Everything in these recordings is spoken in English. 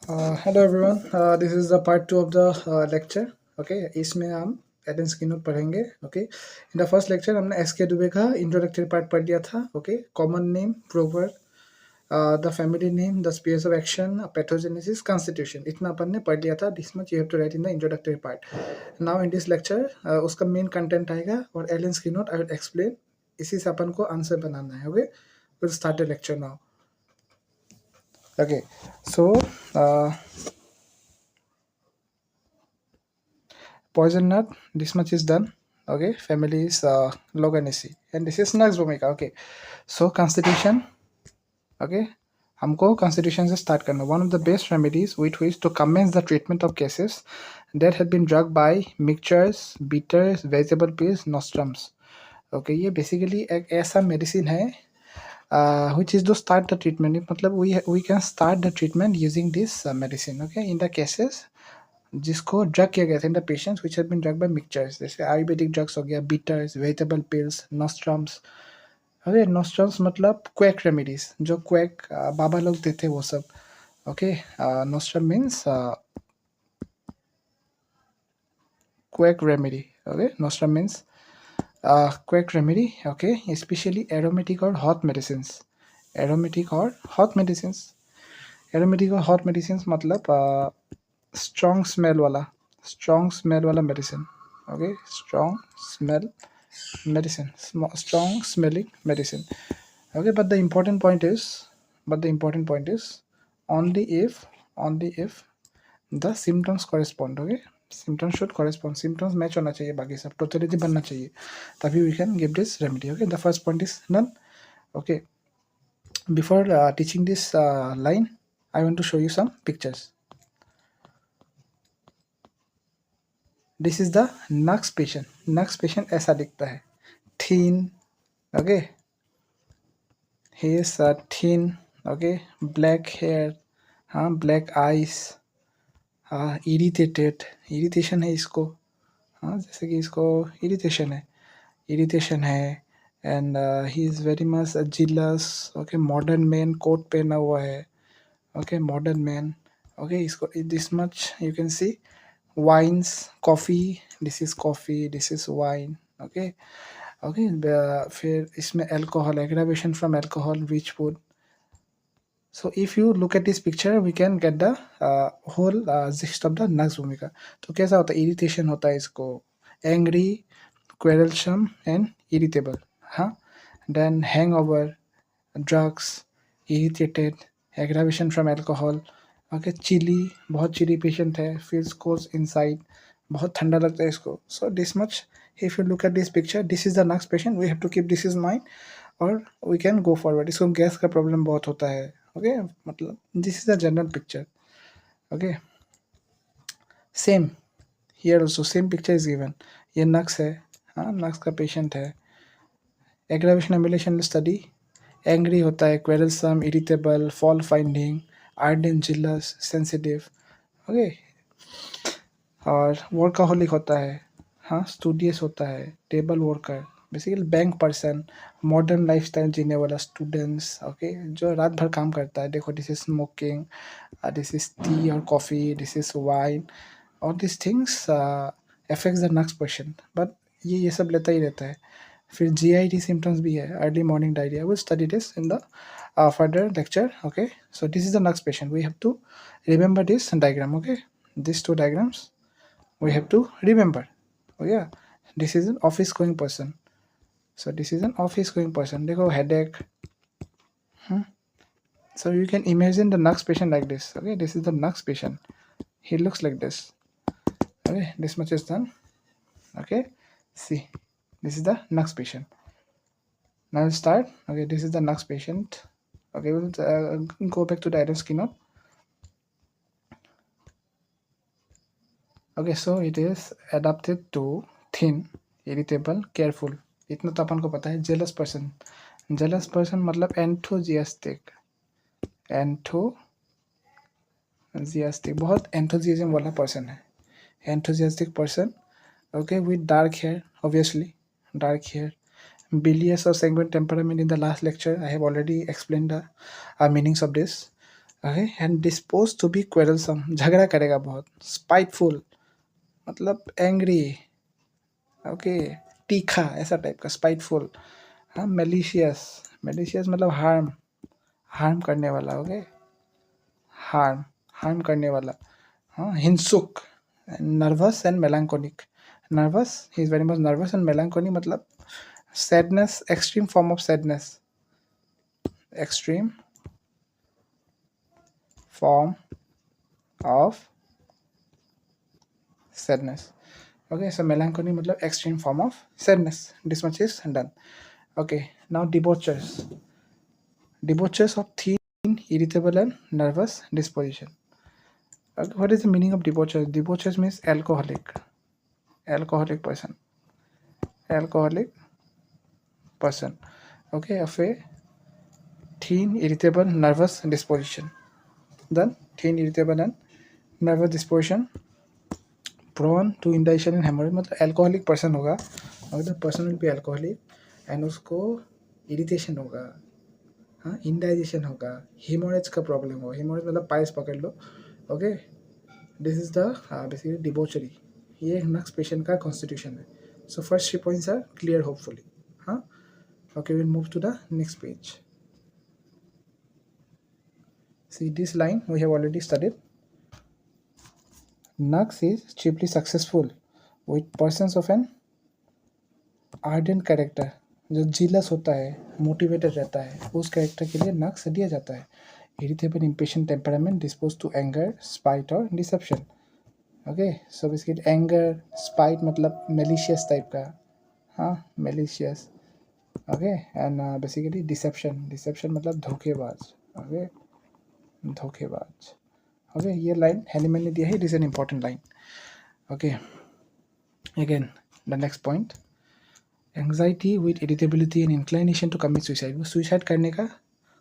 Hello everyone. This is the part 2 of the lecture. Okay, इसमें हम एडेंस की note पढ़ेंगे. Okay, in the first lecture हमने SK Dubey का इंट्रोडक्टरी पार्ट पढ़ लिया था. Okay, common name, prover, the family name, the spheres of action, pathogenesis, constitution. इतना अपन ने पढ़ लिया था. This much you have to write in the introductory part. Now in this lecture उसका main content आएगा और एडेंस की नोट I will explain. इसी से अपन को आंसर बनाना है. Okay, we'll start the lecture now. Okay, so poison nut, this much is done. Okay, family is Loganesi, and this is Nux Vomica. Okay, so constitution. Okay, हमको constitution से start करना. One of the best remedies with which to commence the treatment of cases that have been drugged by mixtures, bitters, vegetable pills, nostrums. Okay, ये basically एक ऐसा medicine है which is to start the treatment. मतलब we can start the treatment using this medicine. Okay, in the cases जिसको drug किया गया था in the patients which have been drug by mixtures, जैसे आयुर्वेदिक ड्रग्स हो गया, bitters, vegetable pills, nostrums. Okay, nostrums मतलब quack remedies, जो quack बाबा लोग देते वो सब. Okay, nostrum means quack remedy. Okay, nostrum means quack remedy. Okay, specially aromatic और हॉट मेडिसिन. एरोमेटिक और हॉट मेडिसिन. एरोमेटिक और हॉट मेडिसिन मतलब स्ट्रॉन्ग स्मेल वाला medicine. Okay, strong smell medicine, strong smelling medicine. Okay, but the important point is only if the symptoms correspond. Okay, symptoms should correspond, symptoms match होना चाहिए, बाकी सब totality बनना चाहिए, तभी we can give this remedy. Okay, the first point is none. Okay, before teaching this line, I want to show you some pictures. This is the Nux patient. Nux patient ऐसा दिखता है, thin. Okay, he is thin. Okay, black hair, black eyes, irritation है इसको, जैसे कि इसको irritation है, and he is very much jealous. Okay, modern man, coat पहना हुआ है. Okay, modern man. Okay, इसको this much you can see. Wines, coffee, this is coffee, this is wine. Okay, फिर इसमें alcohol, aggravation from alcohol, which food. So if you look at this picture, we can get the whole gist of the Nux Vomica. तो कैसा होता है? Irritation होता है इसको, angry, quarrelsome and irritable. Then hangover, drugs, irritated, aggravation from alcohol. Okay, chilly, बहुत chilly patient है, feels cold inside, बहुत ठंडा लगता है इसको. So this much, if you look at this picture, this is the Nux patient. We have to keep this in mind, और we can go forward. इसको gas का problem बहुत होता है. Okay, मतलब this is the general picture. Okay, same here also, same picture is given. ये Nux है, Nux का patient है. Aggravation amelioration study, angry होता है, quarrelsome, irritable, fault finding, ardent, jealous, sensitive. Okay, और workaholic होता है, studious होता है, table worker, basically bank person, modern lifestyle जीने वाला, स्टूडेंट्स. ओके, जो रात भर काम करता है. देखो, this is smoking, this is T और कॉफ़ी, दिस इज वाइन. और this things affects the next person, but ये सब लेता ही रहता है. फिर GID सिम्टम्स भी है, early morning diarrhoea. Will study this in the further lecture. Okay, so this is the next patient. We have to remember this diagram. Okay, this two diagrams we have to remember. Oh yeah, this is an office going person. So this is an office going person. Dekho, headache. So you can imagine the Nux patient like this. Okay, this is the Nux patient. He looks like this. Okay, this much is done. Okay, see, this is the Nux patient. Now we'll start. Okay, this is the Nux patient. Okay, we'll go back to the Iris keynote. Okay, so it is adapted to thin, irritable, careful. इतना तो अपन को पता है. Jealous person, jealous person मतलब enthusiastic, बहुत enthusiasm वाला person है. Enthusiastic person. Okay, with dark hair, obviously dark hair. bilious or sanguine temperament. In the last lecture I have already explained the meanings of this. Okay, and dispose to be quarrelsome, झगड़ा करेगा बहुत, spiteful मतलब angry, okay, तीखा ऐसा type का, spiteful. हाँ, malicious, malicious मतलब harm, harm करने वाला, ओके, हार्म, हार्म करने वाला। हाँ, हिंसुक, nervous and melancholic, nervous, he is very much nervous and melancholy मतलब sadness, extreme form of sadness, extreme form of sadness. Okay, so melancholy matlab extreme form of sadness. This much is done. Okay, now debauchers, debauchers of thin, irritable and nervous disposition. Okay, what is the meaning of debauchers? Debauchers means alcoholic, alcoholic person, alcoholic person, okay, of a thin, irritable, nervous disposition. Then thin, irritable and nervous disposition, prone to indigestion and hemorrhage, मतलब alcoholic person होगा, अगर person will be alcoholic and उसको irritation होगा, हाँ, indigestion होगा, haemorrhage का problem होगा, haemorrhage मतलब पाइल्स पकड़ लो, okay, this is the basically debauchery, ये नक्स पेशेंट का कॉन्स्टिट्यूशन है। So first 3 points are clear hopefully, हाँ, okay, will move to the next page. See this line we have already studied. Nux is chiefly successful with persons of an ardent character, जो jealous होता है, motivated रहता है, उस character के लिए नक्स दिया जाता है। Irritable, impatient temperament, dispose to anger, spite और deception. Okay, so basically anger, spite मतलब मेलिशियस टाइप का, हाँ, malicious, okay, and basically deception, deception मतलब धोखेबाज, ओके, धोखेबाज। ओके, ये लाइन हैनीमैन ने दिया है, it is an important line. Okay, again the next point, anxiety with irritability and inclination to commit suicide, वो सुसाइड करने का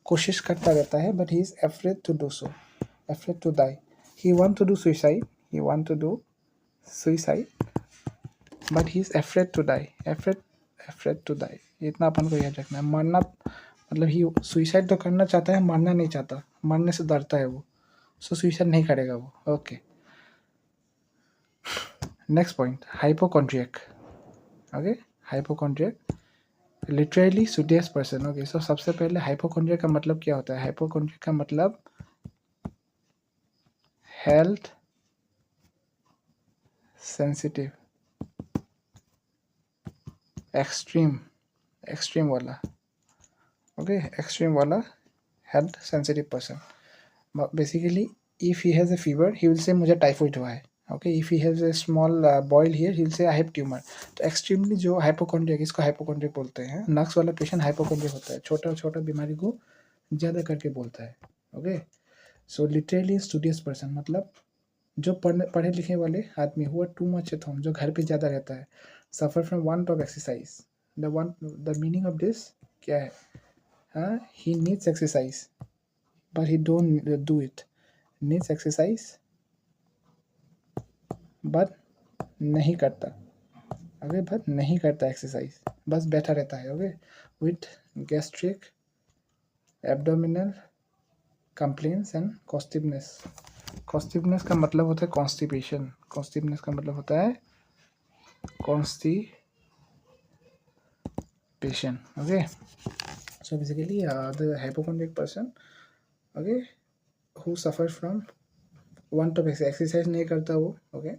कोशिश करता रहता है, but he is afraid to do so, afraid to die, he want to do suicide, he want to do suicide but he is afraid to die, afraid to die, इतना अपन को याद रखना है। मरना मतलब ही सुसाइड तो करना चाहता है, मरना नहीं चाहता, मरने से डरता है वो, सो सुसाइड नहीं करेगा वो। Okay, next point, hypochondriac, okay, hypochondriac literally studious person. Okay, so सबसे पहले हाइपोकॉन्ड्रियक का मतलब क्या होता है? हाइपोकॉन्ड्रियक का मतलब हेल्थ सेंसिटिव, एक्सट्रीम, एक्सट्रीम वाला, ओके, एक्सट्रीम वाला health sensitive person. Basically if he has a fever he will say मुझे टाइफाइड हुआ है, okay, if he has a small boil here he will say I have tumour. तो extremely जो hypochondriac, इसको hypochondriac बोलते हैं। नक्स वाला पेशेंट हाइपोकॉन्ड्रियक होता है, छोटा छोटा बीमारी को ज़्यादा करके बोलता है। Okay, so literally studious person मतलब जो पढ़े लिखे वाले आदमी, हुआ टू मच एट होम, जो घर पे ज़्यादा रहता है, suffer from want of exercise. The meaning of this क्या है? हाँ, he needs exercise but he don't do it, needs exercise but नहीं करता, ओके, बट नहीं करता एक्सरसाइज, बस बैठा रहता है। Okay, with gastric, abdominal complaints and costiveness. Costiveness का मतलब होता है कॉन्स्टिपेशन, कॉन्स्टिपनेस का मतलब होता है constipation. Okay, so basically the hypochondriac person, okay, who suffer from want of exercise नहीं करता वो, ओके,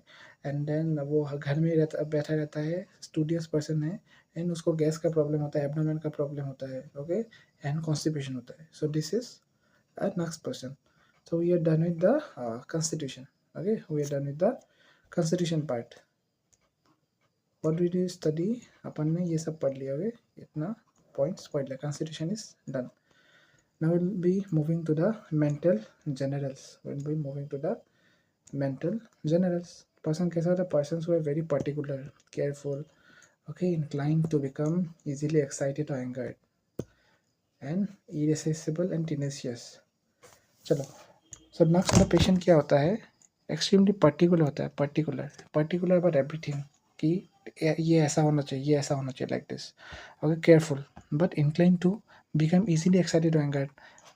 एंड देन वो घर में रहता, बैठा रहता है, स्टूडियस पर्सन है, एंड उसको गैस का प्रॉब्लम होता है, एब्डोमेन का प्रॉब्लम होता है, ओके, एंड कॉन्स्टिपेशन होता है। सो this is a nux person. So we are done with the constitution. Okay, we are done with the constitution part. What did we study? अपन ने ये सब पढ़ लिया, ओके, इतना पॉइंट्स पढ़ लिया, constitution is done. Now we'll be moving to the mental generals. We'll be moving to the mental generals. Person कैसा होता है? Persons who are very particular, careful, okay, inclined to become easily excited or angered, and irascible and tenacious. चलो, सो नक्स वाला patient क्या होता है? Extremely particular होता है, पर्टिकुलर, पर्टिकुलर अबाउट एवरीथिंग, कि ये ऐसा होना चाहिए, ये ऐसा होना चाहिए, like this. Okay, careful but incline to become easily excited और एंगर्ड,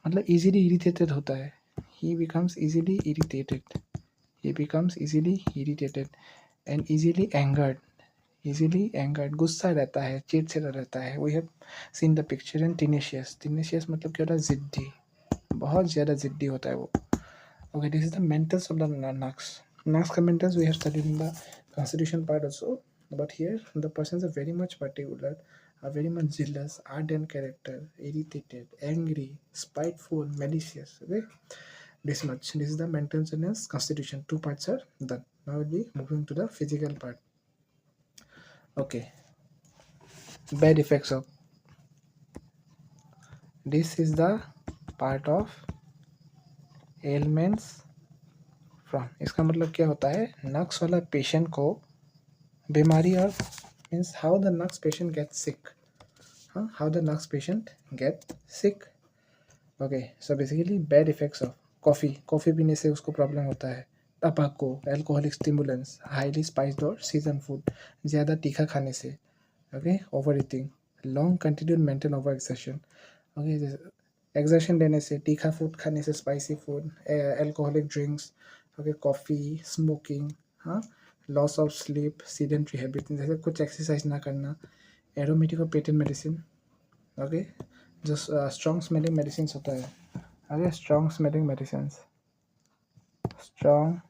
मतलब इजीली इरिटेटेड होता है, he becomes easily irritated. He becomes easily irritated and easily angered. Easily angered, गुस्सा रहता है, चिड़चिड़ा रहता है. We have seen the picture in tenacious. Tenacious मतलब क्या होता है? जिद्दी, बहुत ज़्यादा जिद्दी होता है वो. Okay, this is the mentals of the Nux. Nux mentals we have studied in the constitution part also, but here the persons are very much particular, are very much jealous, ardent character, irritated, angry, spiteful, malicious. Okay, this much. This is the mental illness constitution. Two parts are done. Now we'll be moving to the physical part. Okay, bad effects of. This is the part of ailments from. इसका मतलब क्या होता है? नक्स वाला patient को बीमारी और means how the Nux patient gets sick. How the Nux patient get sick. Okay, so basically bad effects of coffee पीने से उसको प्रॉब्लम होता है. tobacco, alcoholic stimulants, highly spiced और seasoned food, ज़्यादा तीखा खाने से. Okay, overeating, long continued mental overexertion. Okay, exertion लेने से, तीखा फूड खाने से, spicy food, alcoholic drinks, okay, coffee, smoking, हाँ, loss of sleep, sedentary habit, जैसे कुछ एक्सरसाइज ना करना, एरोमेटिक और पेटेंट मेडिसिन. ओके, जो स्ट्रॉन्ग स्मेलिंग मेडिसिन होता है. Okay, strong smelling medicine, strong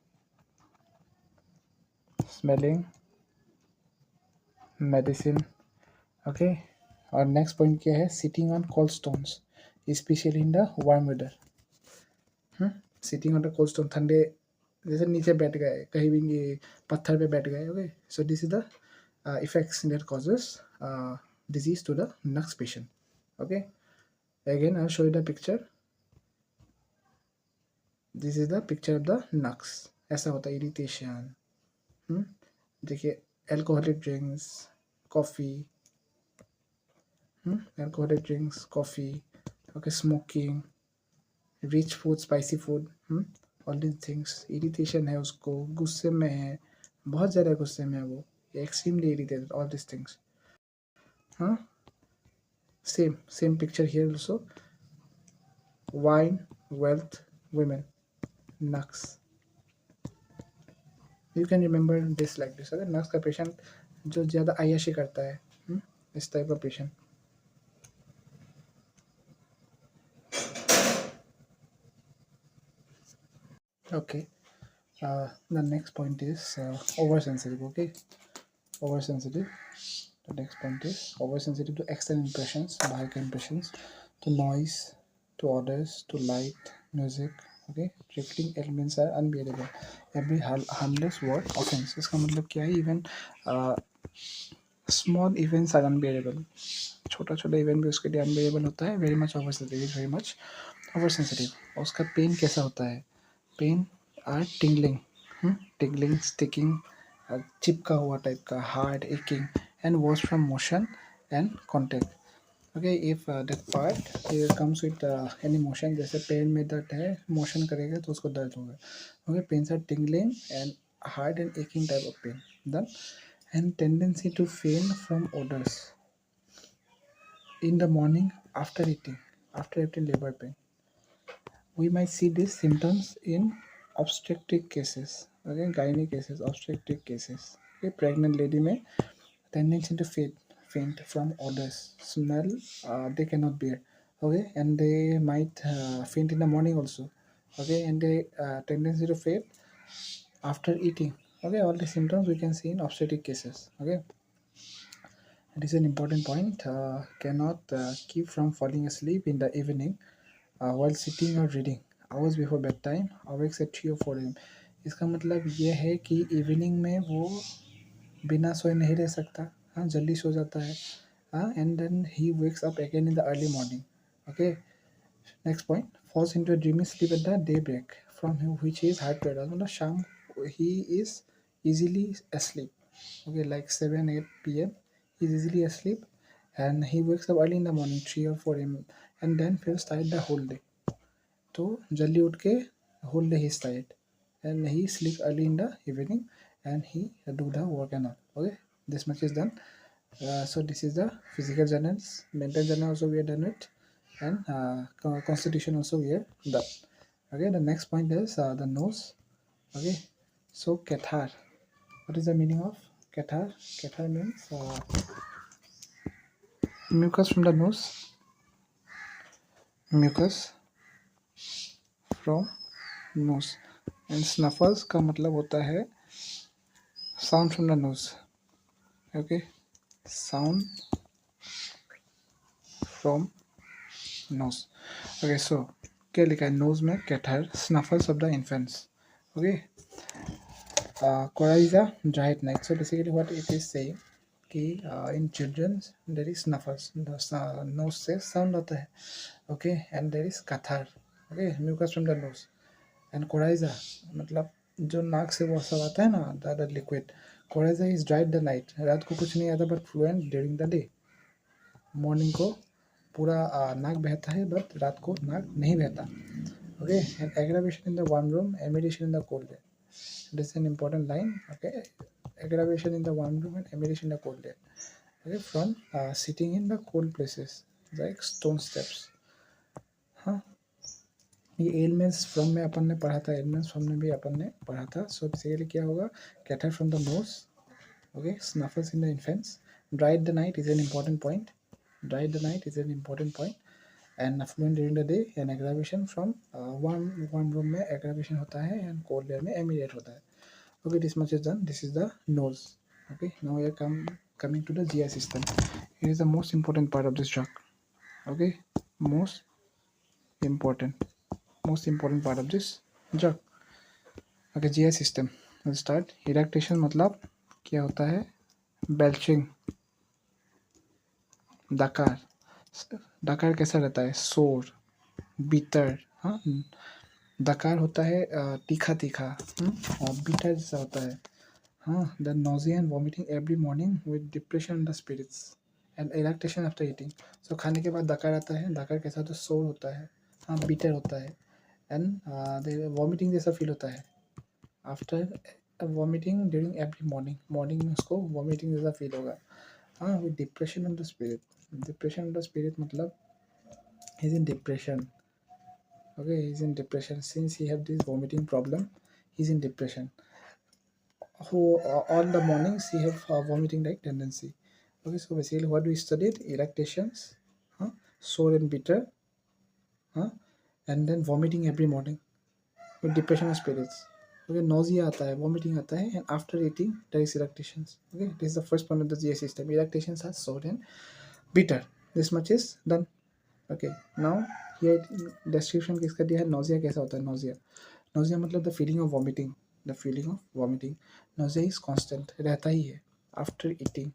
smelling medicine. Okay, और नेक्स्ट पॉइंट क्या है? Sitting on cold stones, specially in the warm weather. Sitting on the cold stone, ठंडे जैसे नीचे बैठ गए, कहीं भी पत्थर पे बैठ गए. Okay, so this is the effects that causes disease to the Nux patient. Okay, again I'll show you the picture. This is the picture of the Nux. ऐसा होता है irritation. देखिए, alcoholic drinks, coffee, alcoholic drinks, coffee, okay, smoking, rich food, spicy food, all these things. Irritation है उसको, गुस्से में है, बहुत ज़्यादा गुस्से में है वो, extremely irritated, all these things. Same picture here also. Wine, wealth, women, Nux. You can remember this like this. अगर Nux का पेशेंट जो ज़्यादा आयाशी करता है, इस टाइप का patient. Okay, the next point is oversensitive. Okay, oversensitive. The next point is oversensitive to external impressions, बाहर के impressions, to noise, to orders, to light, music. Okay, triggering elements are unbearable. Every harmless word offense. इसका मतलब क्या है? Even small events are unbearable. छोटा छोटा event भी उसके लिए अनबेरेबल होता है. Very much oversensitive, is very much oversensitive. और उसका पेन कैसा होता है? Pains are tingling, tingling, sticking, चिपका हुआ टाइप का, hard, aching, and worse from motion and contact. Okay, if that part comes with any motion, जैसे पेन में दर्द है, मोशन करेगा तो उसको दर्द होगा. Okay, pains are tingling and hard and aching type of pain. Then and tendency to faint from odors in the morning after eating labor pain. We might see these symptoms in obstetric cases, okay, gynae cases, obstetric cases. Okay, pregnant lady may tendency to faint from odors, smell they cannot bear. Okay, and they might faint in the morning also. Okay, and they tendency to faint after eating. Okay, all the symptoms we can see in obstetric cases. Okay, it is an important point. Cannot keep from falling asleep in the evening while sitting or reading hours before bedtime, awakes at 3 or 4 am. इसका मतलब ये है कि evening में वो बिना सोए नहीं रह सकता. हाँ, जल्दी सो जाता है. हाँ, and then he wakes up again in the early morning. Okay, next point, falls into a dreamy sleep at the day break from which is hard to मतलब शाम he is easily asleep. Okay, like 7-8 p.m. he's easily asleep and he wakes up early in the morning 3 or 4 a.m. and then feels tired the whole day. तो जल्दी उठ के whole day he's tired and he sleep early in the evening and he do the work and all. Okay, this much is done. So this is the physical journals, mental journal also we are done it, and constitution also we are done. Okay, the next point is the nose. Okay, so cathar. What is the meaning of cathar? Cathar means mucus from the nose. Mucus from nose. And snuffles का मतलब होता है sound from the nose. Okay, sound from nose. Okay, so क्या लिखा है nose में? Catarrh, snuffles of the infants. Okay, coryza dry at night. So basically what it is saying कि in childrens there is snuffles, nose से sound आता है. Okay, and there is catarrh. Okay, mucus from the nose. And coryza मतलब जो नाक से वो सब आता है ना, the liquid. Coryza is dried the night. रात को कुछ नहीं आता but fluent during the day. Morning को पूरा नाक बहता है बट रात को नाक नहीं बहता. Okay, and aggravation in the warm room, amelioration in the cold day. This is an important line. Okay, aggravation in the warm room and amelioration in the cold air. Okay, from sitting in the cold places like stone steps. हाँ, ये elements from में अपन ने पढ़ा था, elements from में भी अपन ने पढ़ा था. सो बेसिकली क्या होगा? Catarrh from the nose. Okay, snuffles in the infants. Dried the night is an important point. Dried the night is an important point. And fluent during the day. And aggravation from warm room में aggravation होता है and cold air में एमिलेट होता है. Okay, this much is done. This is the nose. Okay, now we are coming to the GI system. It is the most important part of this drug. Okay, most important part of this drug. Okay, GI system. Let's start. Eructation मतलब क्या होता है? Belching. डकार. डकार कैसा रहता है? सोर, bitter. हाँ, डकार होता है तीखा तीखा, और bitter जैसा होता है. हाँ, the nausea and vomiting every morning with depression and the spirits and eructation after eating. So खाने के बाद डकार आता है. डकार कैसा होता है? सोर होता है. हाँ, bitter होता है. एंड वॉमिटिंग जैसा फील होता है. After vomiting during every morning. Morning में उसको वॉमिटिंग जैसा फील होगा. हाँ, with depression of the spirit. Depression of the spirit मतलब he is in depression. Okay, he is in depression since he have this vomiting problem. He is in depression. Who all the mornings he have vomiting like tendency. Okay, so basically what we studied: eructations, sore and bitter, and then vomiting every morning with depression of spirits. Okay, nausea आता है, vomiting आता है, and after eating there is eructations. Okay, this is the first point of the GI system. Eructations are sore and bitter. This much is done. Okay, now here description किसका दिया है? nausea कैसा होता है? nausea मतलब the feeling of vomiting. The feeling of vomiting. Nausea is constant, रहता ही है after eating.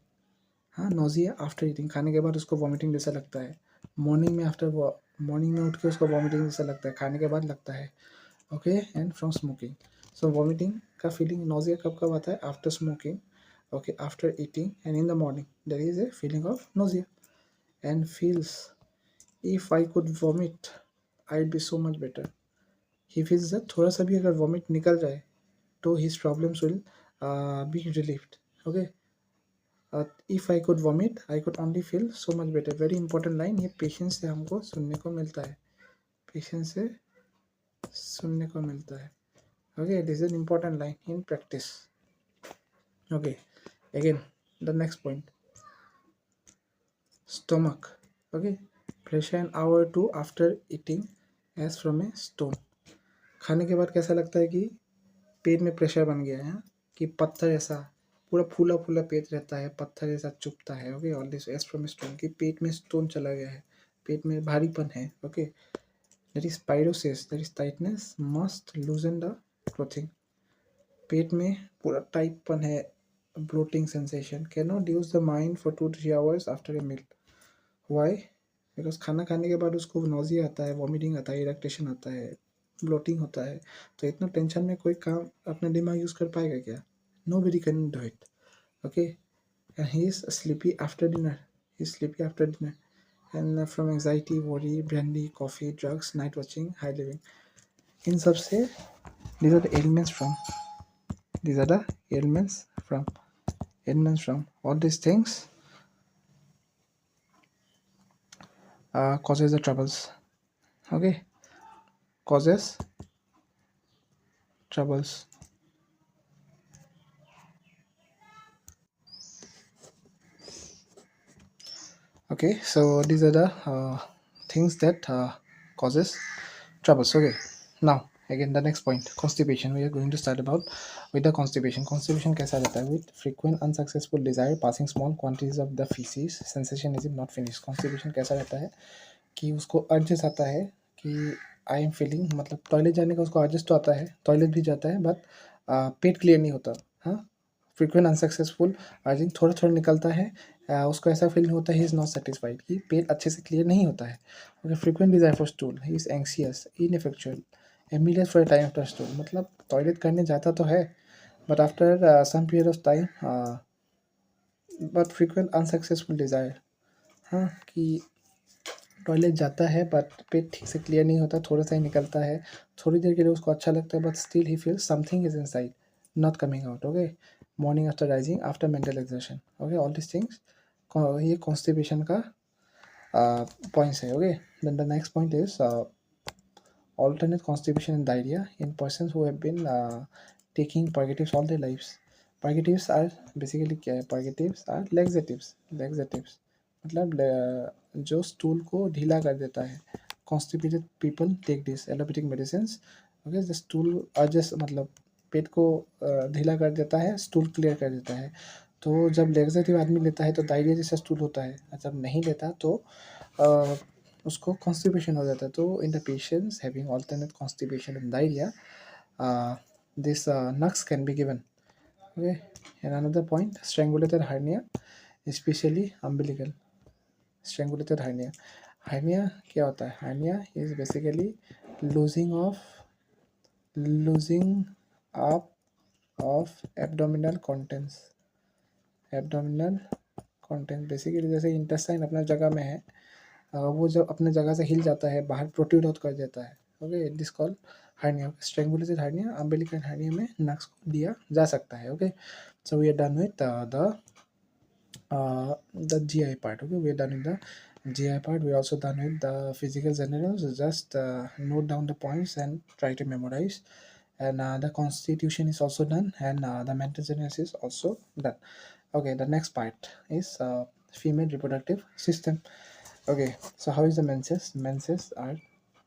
हाँ, nausea after eating, खाने के बाद उसको vomiting जैसा लगता है. मॉर्निंग में उठ के उसको vomiting जैसा लगता है, खाने के बाद लगता है. Okay, and from smoking. So vomiting का फीलिंग nausea कब कब आता है? After smoking. Okay, after eating and in the morning there is a feeling of nausea. And feels if I could vomit I'd be so much better. He feels that थोड़ा सा भी अगर vomit निकल जाए तो his problems will be relieved. Okay, if I could vomit I could only feel so much better. Very important line. ये patience से हमको सुनने को मिलता है. पेशेंस से सुनने को मिलता है. Okay, this is an important line in practice. Okay, again the next point. Stomach. Okay, pressure an hour or two after eating as from a stone. खाने के बाद कैसा लगता है कि पेट में प्रेशर बन गया है, कि पत्थर ऐसा पूरा फूला फूला पेट रहता है, पत्थर ऐसा चुभता है. Okay, all this as from stone, कि पेट में स्टोन चला गया है, पेट में भारीपन है. Okay, that is pyrosis, that is tightness, must loosen the clothing. पेट में पूरा टाइटपन है, bloating sensation, can not use the mind for 2-3 hours after a meal. Why? Because खाना खाने के बाद उसको नोजिया आता है, वॉमिटिंग आता है, इरेक्टेशन आता है, ब्लोटिंग होता है. तो इतना टेंशन में कोई काम अपना दिमाग यूज़ कर पाएगा क्या? Nobody can do it. Okay, and he is sleepy after dinner. And from anxiety, worry, brandy, coffee, drugs, night watching, high living. इन सब से these are the ailments from all these things causes the troubles. Okay, causes troubles. Okay, so these are the things that causes troubles. Okay, now again the next point, constipation. We are going to start about with the constipation. Constipation कैसा रहता है? With frequent unsuccessful desire, passing small quantities of the feces, sensation is not finished. Constipation कैसा रहता है कि उसको urges आता है कि आई एम फीलिंग, मतलब टॉयलेट जाने का उसको अर्जेस तो आता है, टॉयलेट भी जाता है, बट पेट क्लियर नहीं होता. हाँ, फ्रीक्वेंट अनसक्सेसफुल अर्जिंग थोड़ा थोड़ा निकलता है. उसको ऐसा फील होता है ही इज़ नॉट सेटिस्फाइड, कि पेट अच्छे से क्लियर नहीं होता है. Okay, frequent desire for stool, he is anxious, ineffectual, ambitious for time after stool. मतलब टॉयलेट करने जाता तो है, but after some period of time, but frequent unsuccessful desire. हाँ, कि टॉयलेट जाता है बट पेट ठीक से क्लियर नहीं होता, थोड़ा सा ही निकलता है, थोड़ी देर के लिए उसको अच्छा लगता है, but still he feels something is inside not coming out. Okay, morning after rising, after mental exertion. Okay, all this things ये कॉन्स्टिपेशन का पॉइंट्स है. Okay, then the next point is alternate constipation and diarrhea in persons who have been taking purgatives all their lives. Purgatives are basically क्या है? Purgatives are laxatives मतलब जो stool को ढीला कर देता है. Constipated people take this allopathic medicine. Okay, the stool urges मतलब पेट को ढीला कर देता है, स्टूल क्लियर कर देता है. तो जब लेग्जेटिव आदमी लेता है तो डायरिया जैसा स्टूल होता है, जब नहीं लेता तो उसको कॉन्स्टिपेशन हो जाता है. तो इन the patients having alternate constipation and diarrhoea, this nux can be given. Okay, and another point, strangulated hernia, specially umbilical. Strangulated hernia, hernia क्या होता है? Hernia is basically losing up of abdominal contents. Abdominal content basically जैसे intestine अपना जगह में है, वो जब अपने जगह से हिल जाता है, बाहर प्रोट्रूड आउट कर देता है. Okay, this call hernia. Strangulated hernia, umbilical hernia में नक्स को दिया जा सकता है. Okay, so we are done with the GI part. Okay, we are done with the GI part. We are also done with the physical generals. Just note down the points and try to memorize. And the constitution is also done, and the mental generals is also done. Okay, the next part is female reproductive system. Okay, so how is the menses? Menses are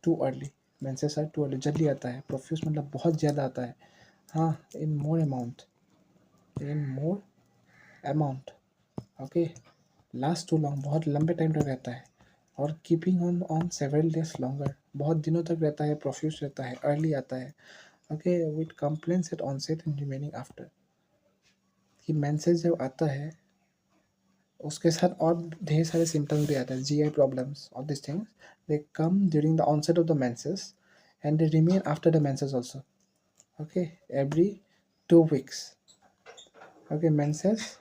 too early. Menses are too early. जल्दी आता है. Profuse मतलब बहुत ज़्यादा आता है. हाँ, in more amount. In more amount. Okay, last too long, बहुत लंबे टाइम तक रहता है. और keeping on several days longer, बहुत दिनों तक रहता है, प्रोफ्यूज रहता है, अर्ली आता है. Okay, with complaints at onset and remaining after. कि मेंसेस जब आता है उसके साथ और ढेर सारे सिम्टम्स भी आते हैं, GI problems, all this things they come during the onset of the menses and they remain after the menses also. Okay, every 2 weeks. Okay, menses.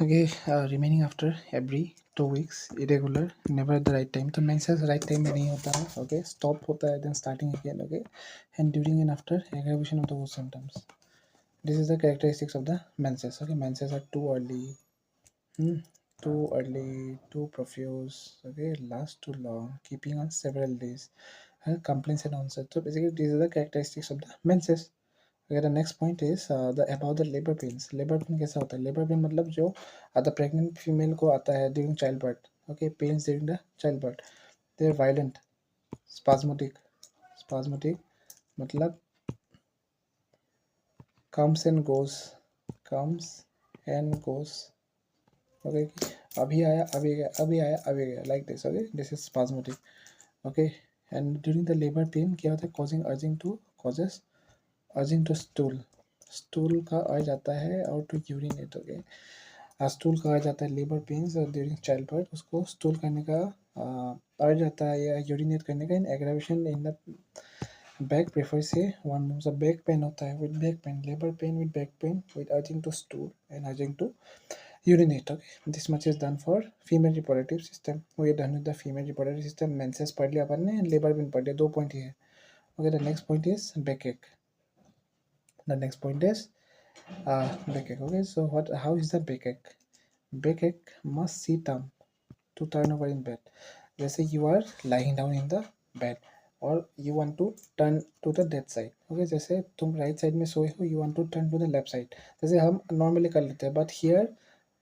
Okay, remaining after every 2 weeks, irregular, never at the right time. तो menses right time में नहीं होता है. Okay, stop होता है, then starting again. Okay, and during and after aggravation of the worst symptoms. This is the characteristics of the menses. Okay, menses are too early, too early, too profuse. Okay, last too long, keeping on several days, and complaints and onset. So basically, these are the characteristics of the menses. Okay, the next point is the about the labor pains. Labor pain कैसा होता है? Labor pain मतलब जो the pregnant female को आता है during childbirth. Okay, pains during the childbirth. They are violent, spasmodic. Spasmodic मतलब comes and goes, comes and goes. Okay, अभी आया अभी गया, अभी आया अभी गया, like this. Okay, this is spasmodic. Okay, and during the labor pain क्या होता है? Causing causes urging to stool. Stool का आ जाता है और टू यूरिनेट. ओके, स्टूल का आ जाता है labour pains during child birth, उसको स्टूल करने का आ जाता है या यूरिनेट करने का. In aggravation in the back prefer से वन मंथ बैक पेन होता है, with back pain, labour pain with back pain with urging to stool and urging to urinate. Okay, this much is done for female reproductive system. We are done with the female reproductive system. Menses पढ़ लिया अपन ने, labour pain पढ़ लिया, 2 point ही है. Okay, the next point is back एक. The next point is backache. Okay, so how is the backache? Backache must sit down to turn over in bed. जैसे you are lying down in the bed, और you want to turn to the that side. Okay, जैसे तुम right side में सोए हो, you want to turn to the left side, जैसे हम normally कर लेते हैं, बट हियर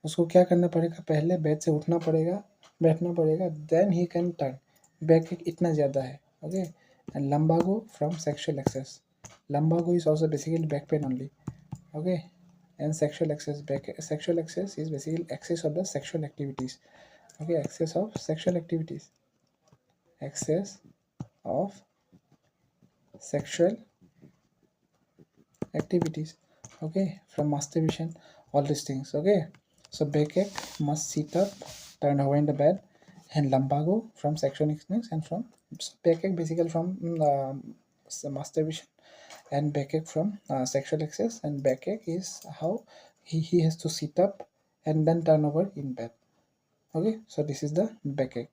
उसको क्या करना पड़ेगा, पहले बेड से उठना पड़ेगा, बैठना पड़ेगा, then he can turn. Back इतना ज़्यादा है. Okay, and lumbago from sexual excess. Lumbago is also basically back pain only. Okay, and sexual excess, sexual excess is basically excess of the sexual activities. Okay, excess of sexual activities, excess of sexual activities. Okay, from masturbation, all these things. Okay, so backache must sit up, turn over in the bed, and lumbago from sexual experience, and from backache basically from masturbation, and backache from sexual excess, and backache is how he has to sit up and then turn over in bed. Okay, so this is the backache.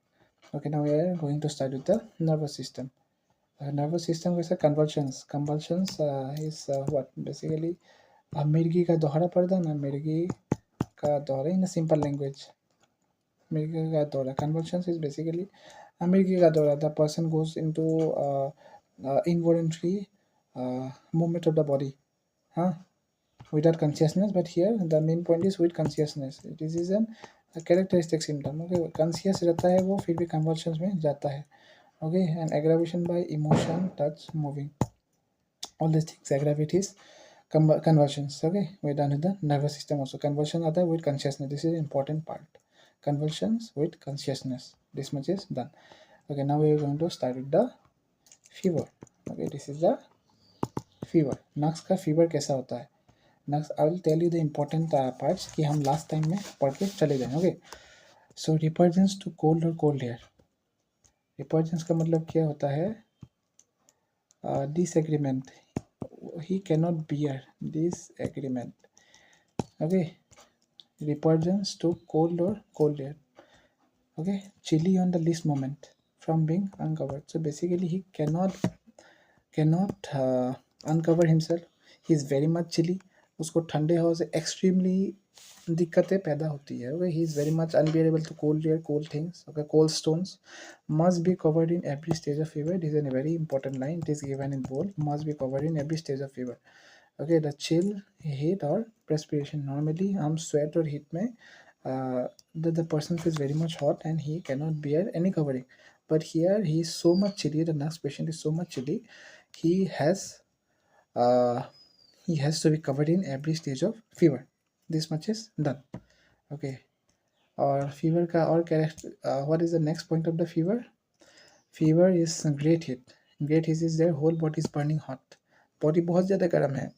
Okay, now we are going to start with the nervous system. Nervous system is a convulsions. Convulsions is what basically मिर्गी का दोहरा पर्दा ना, मिर्गी का दोहरा in a simple language. मिर्गी का दोहरा. Convulsions is basically मिर्गी का दोहरा. The person goes into involuntary movement of the body, huh? Without consciousness, but here the main point is with consciousness. This is an a characteristic symptom. Okay, conscious रहता है वो, फिर भी convulsions में जाता है. Okay, and aggravation by emotion, touch, moving. All these things aggravate his convulsions. Okay, we're done with the nervous system also. Convulsion other with consciousness. This is the important part. Convulsions with consciousness. This much is done. Okay, now we are going to start with the fever. Okay, this is the fever. नक्स का fever कैसा होता है? Next, I will tell you the important parts कि हम last time में पढ़ के चले जाएं. Okay, so repugnance to cold or cold air. Repugnance का मतलब क्या होता है? Disagreement. He cannot bear disagreement. Okay, repugnance to cold or cold air. Okay, chilly on the least moment from being uncovered. So basically, he cannot uncover himself. He is very much chilly. उसको ठंडे हवा से extremely दिक्कतें पैदा होती है. Okay, he is very much unbearable to cold air, cold things. Okay, cold stones must be covered in every stage of fever. This is a very important line. It is given in bold. Must be covered in every stage of fever. Okay, the chill, heat or perspiration. Normally हम sweat और heat में the person feels very much hot and he cannot bear any covering. But here he is so much chilly. The next patient is so much chilly. He has uh, he has to be covered in every stage of fever. This much is done. Okay, और fever का और character. What is the next point of the fever? Fever is great heat. Great heat is their whole body is burning hot. Body बहुत ज़्यादा गर्म है.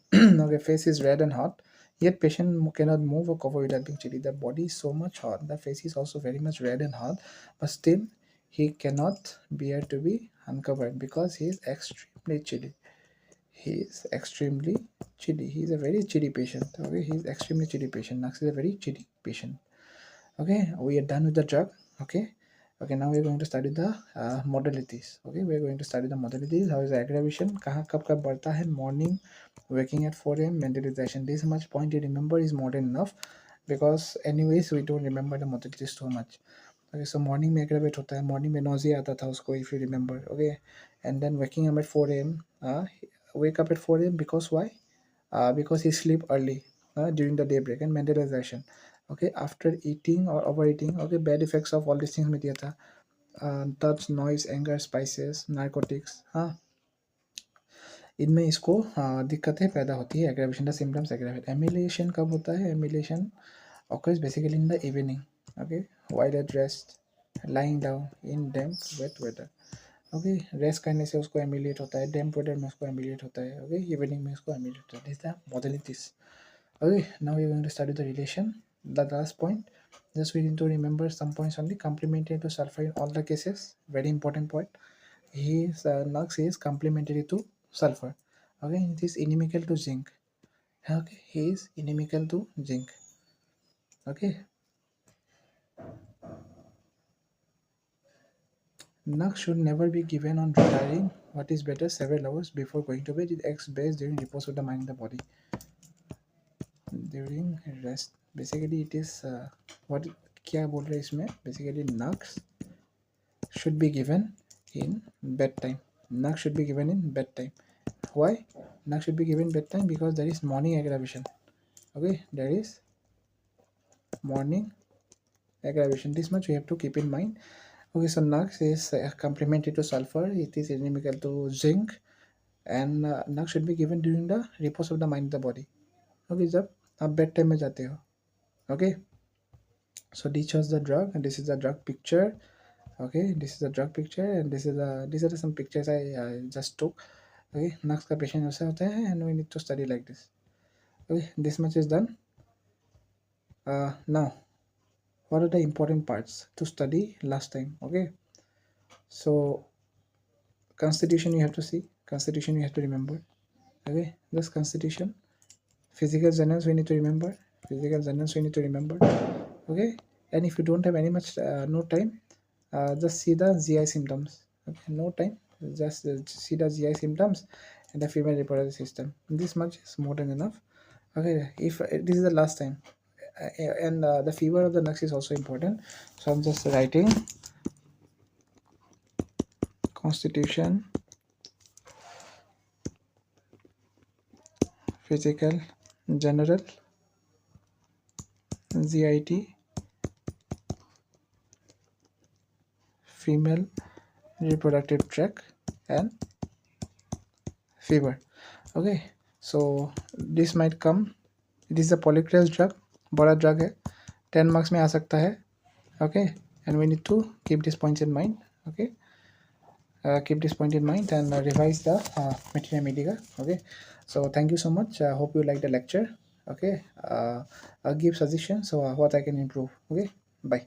Okay, face is red and hot. Yet patient cannot move or cover without being chilly. The body is so much hot. The face is also very much red and hot. But still, he cannot bear to be uncovered because he is extremely chilly. He is extremely chilly. He is a very chilly patient. Okay, he is extremely chilly patient. Nux is a very chilly patient. Okay, we are done with the drug. Okay, okay, now we are going to study the modalities. Okay, we are going to study the modalities. How is the aggravation? कहाँ कब कब बढ़ता है? Morning, waking at 4 a.m. mentalization. This much point you remember is more than enough because anyways we don't remember the modalities too much. Okay, so morning में aggravate होता है. Morning में nausea आता था उसको, if you remember. Okay, and then waking up at 4 a.m. Wake up at 4 a.m. because why? Because he sleep early during the daybreak and mentalization. Okay, after eating or overeating. Okay, bad effects of all these things में दिया था. Touch, noise, anger, spices, narcotics. हाँ, इनमें इसको दिक्कतें पैदा होती है. Aggravation the symptoms aggravate. Amelioration कब होता है? Amelioration occurs basically in the evening. Okay, while at rest, lying down in damp wet weather. Okay, rest करने से उसको एमिलेट होता है. डैम्प वेदर में उसको एमिलेट होता है. ओके, इवनिंग में उसको एमिलेट होता है. This the modalities. Okay, now we are going to study the relation. The last point, just we need to remember some points only. Complementary to sulfur in all the cases. Very important point. Nux is complementary to sulfur. Okay, it is inimical to zinc. Okay, he is inimical to zinc. Okay. Nux should never be given on retiring. What is better, several hours before going to bed. It acts best during repose of the mind and the body. During rest, basically it is what क्या बोल रहे हैं इसमें? Basically Nux should be given in bedtime. Nux should be given in bedtime. Why? Nux should be given bedtime because there is morning aggravation. Okay, there is morning aggravation. This much we have to keep in mind. Okay, so Nux is complementary to sulfur. It is inimical to zinc, and Nux should be given during the repose of the mind, the body. Okay, जब आप bed time में जाते हो. Okay, so this was the drug, and this is the drug picture. Okay, this is the drug picture, and these are some pictures I just took. Okay, Nux का patient ऐसा होता है, and we need to study like this. Okay, this much is done. Now, what are the important parts to study last time? Okay, so constitution you have to see, constitution you have to remember. Okay, this constitution, physical journals we need to remember, physical journals we need to remember. Okay, and if you don't have any much no time, just see the GI symptoms. Okay, no time, just see the GI symptoms and the female reproductive system. This much is more than enough. Okay, if this is the last time, and the fever of the nux is also important, so I'm just writing constitution, physical, general, GIT, female reproductive tract, and fever. Okay, so this might come. It is a polyclase drug, बड़ा drug है, 10 marks में आ सकता है. Okay, and we need to keep these points in mind. Okay, keep this point in mind and revise the Materia Medica. Okay, so thank you so much. I hope you like the lecture. Okay, I'll give suggestions so what I can improve. Okay, bye.